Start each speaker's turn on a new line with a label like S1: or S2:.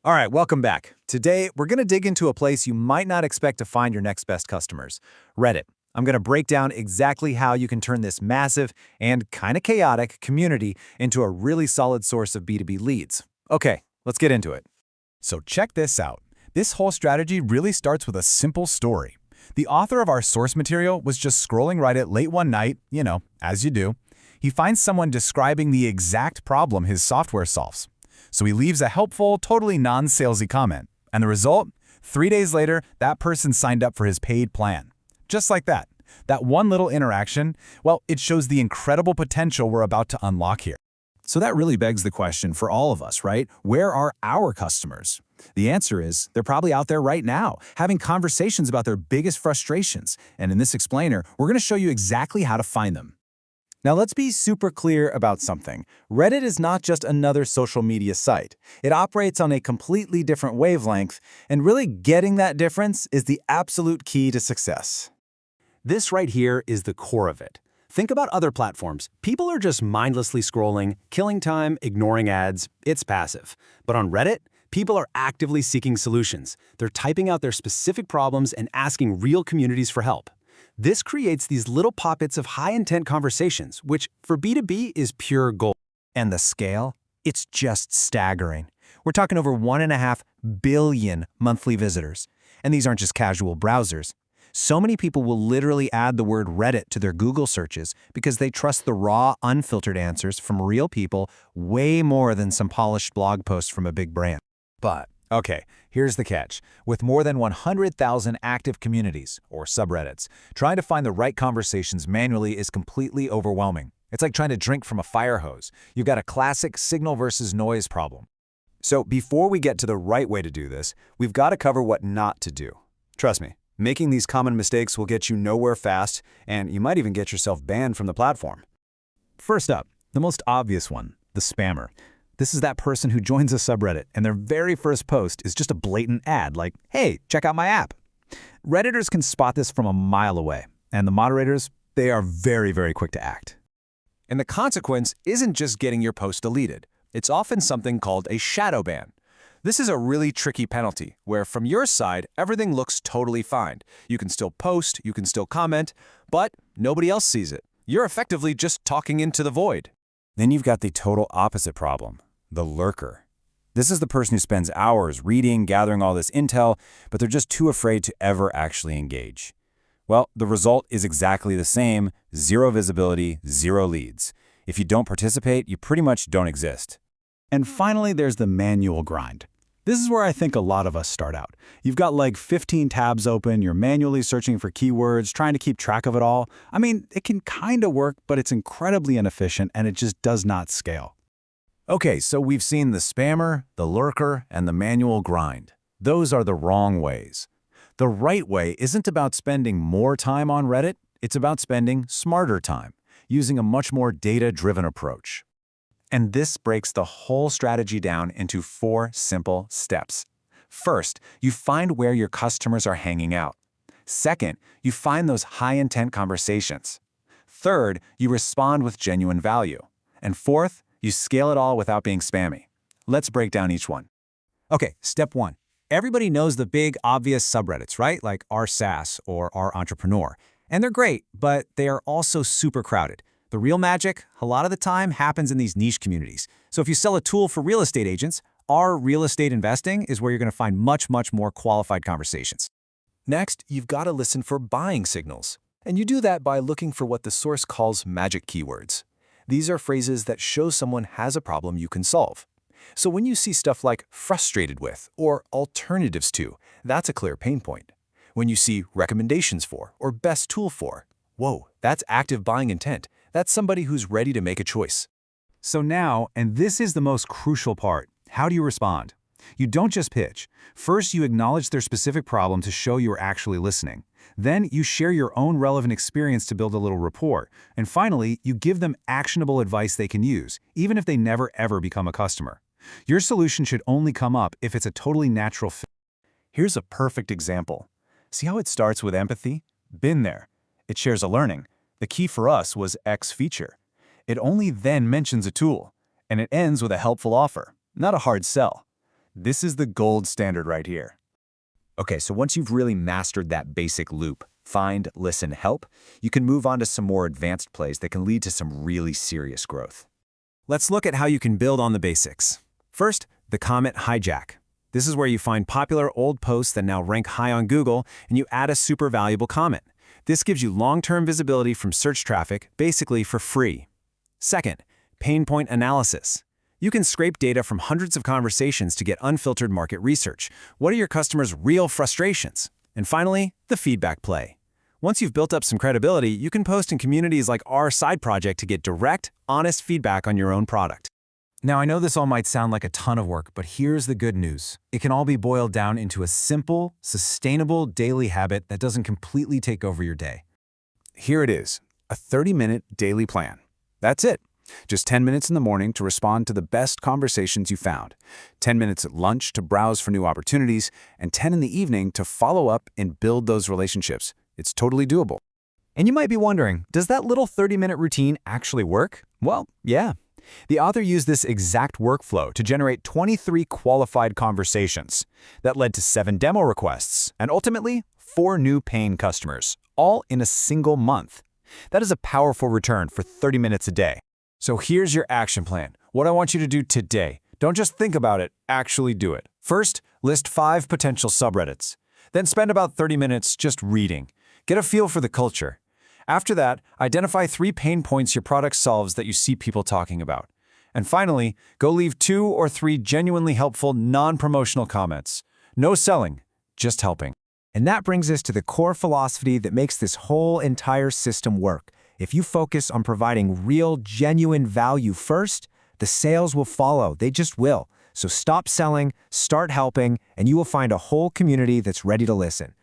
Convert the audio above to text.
S1: All right, welcome back. Today, we're going to dig into a place you might not expect to find your next best customers, Reddit. I'm going to break down exactly how you can turn this massive and kind of chaotic community into a really solid source of B2B leads. Okay, let's get into it.
S2: So check this out. This whole strategy really starts with a simple story. The author of our source material was just scrolling Reddit late one night, as you do. He finds someone describing the exact problem his software solves. So he leaves a helpful, totally non-salesy comment. And the result? 3 days later, that person signed up for his paid plan. Just like that. That one little interaction, well, it shows the incredible potential we're about to unlock here.
S3: So that really begs the question for all of us, right? Where are our customers? The answer is they're probably out there right now, having conversations about their biggest frustrations. And in this explainer, we're going to show you exactly how to find them.
S1: Now let's be super clear about something. Reddit is not just another social media site. It operates on a completely different wavelength, and really getting that difference is the absolute key to success.
S4: This right here is the core of it. Think about other platforms. People are just mindlessly scrolling, killing time, ignoring ads. It's passive. But on Reddit, people are actively seeking solutions. They're typing out their specific problems and asking real communities for help. This creates these little pockets of high-intent conversations, which for B2B is pure gold.
S1: And the scale? It's just staggering. We're talking over 1.5 billion monthly visitors. And these aren't just casual browsers. So many people will literally add the word Reddit to their Google searches because they trust the raw, unfiltered answers from real people way more than some polished blog posts from a big brand. But, okay, here's the catch. With more than 100,000 active communities, or subreddits, trying to find the right conversations manually is completely overwhelming. It's like trying to drink from a fire hose. You've got a classic signal versus noise problem. So before we get to the right way to do this, we've got to cover what not to do. Trust me, making these common mistakes will get you nowhere fast, and you might even get yourself banned from the platform. First up, the most obvious one, the spammer. This is that person who joins a subreddit, and their very first post is just a blatant ad like, hey, check out my app. Redditors can spot this from a mile away, and the moderators, they are very, very quick to act. And the consequence isn't just getting your post deleted. It's often something called a shadow ban. This is a really tricky penalty, where from your side, everything looks totally fine. You can still post, you can still comment, but nobody else sees it. You're effectively just talking into the void. Then you've got the total opposite problem. The lurker. This is the person who spends hours reading, gathering all this intel, but they're just too afraid to ever actually engage. Well, the result is exactly the same: zero visibility, zero leads. If you don't participate, you pretty much don't exist.
S2: And finally, there's the manual grind. This is where I think a lot of us start out. You've got like 15 tabs open, you're manually searching for keywords, trying to keep track of it all. I mean, it can kind of work, but it's incredibly inefficient and it just does not scale.
S1: Okay, so we've seen the spammer, the lurker, and the manual grind. Those are the wrong ways. The right way isn't about spending more time on Reddit, it's about spending smarter time, using a much more data-driven approach. And this breaks the whole strategy down into 4 simple steps. First, you find where your customers are hanging out. Second, you find those high-intent conversations. Third, you respond with genuine value. And fourth, you scale it all without being spammy. Let's break down each one. Okay, step 1. Everybody knows the big, obvious subreddits, right? Like our SaaS or our entrepreneur. And they're great, but they are also super crowded. The real magic, a lot of the time, happens in these niche communities. So if you sell a tool for real estate agents, our real estate investing is where you're going to find much, much more qualified conversations. Next, you've got to listen for buying signals. And you do that by looking for what the source calls magic keywords. These are phrases that show someone has a problem you can solve. So when you see stuff like frustrated with or alternatives to, that's a clear pain point. When you see recommendations for or best tool for, whoa, that's active buying intent. That's somebody who's ready to make a choice. So now, and this is the most crucial part, how do you respond? You don't just pitch. First, you acknowledge their specific problem to show you're actually listening. Then, you share your own relevant experience to build a little rapport. And finally, you give them actionable advice they can use, even if they never ever become a customer. Your solution should only come up if it's a totally natural fit. Here's a perfect example. See how it starts with empathy? Been there. It shares a learning. The key for us was X feature. It only then mentions a tool, and it ends with a helpful offer, not a hard sell.
S2: This is the gold standard right here.
S3: Okay, so once you've really mastered that basic loop, find, listen, help, you can move on to some more advanced plays that can lead to some really serious growth.
S4: Let's look at how you can build on the basics. First, the comment hijack. This is where you find popular old posts that now rank high on Google, and you add a super valuable comment. This gives you long-term visibility from search traffic, basically for free. Second, pain point analysis. You can scrape data from hundreds of conversations to get unfiltered market research. What are your customers' real frustrations? And finally, the feedback play. Once you've built up some credibility, you can post in communities like our side project to get direct, honest feedback on your own product.
S2: Now, I know this all might sound like a ton of work, but here's the good news. It can all be boiled down into a simple, sustainable daily habit that doesn't completely take over your day.
S1: Here it is, a 30-minute daily plan. That's it. Just 10 minutes in the morning to respond to the best conversations you found, 10 minutes at lunch to browse for new opportunities, and 10 in the evening to follow up and build those relationships. It's totally doable.
S2: And you might be wondering, does that little 30-minute routine actually work? Well, yeah. The author used this exact workflow to generate 23 qualified conversations. That led to 7 demo requests, and ultimately, 4 new paying customers, all in a single month. That is a powerful return for 30 minutes a day. So here's your action plan. What I want you to do today. Don't just think about it, actually do it. First, list 5 potential subreddits. Then spend about 30 minutes just reading. Get a feel for the culture. After that, identify 3 pain points your product solves that you see people talking about. And finally, go leave 2 or 3 genuinely helpful, non-promotional comments. No selling, just helping. And that brings us to the core philosophy that makes this whole entire system work. If you focus on providing real, genuine value first, the sales will follow. They just will. So stop selling, start helping, and you will find a whole community that's ready to listen.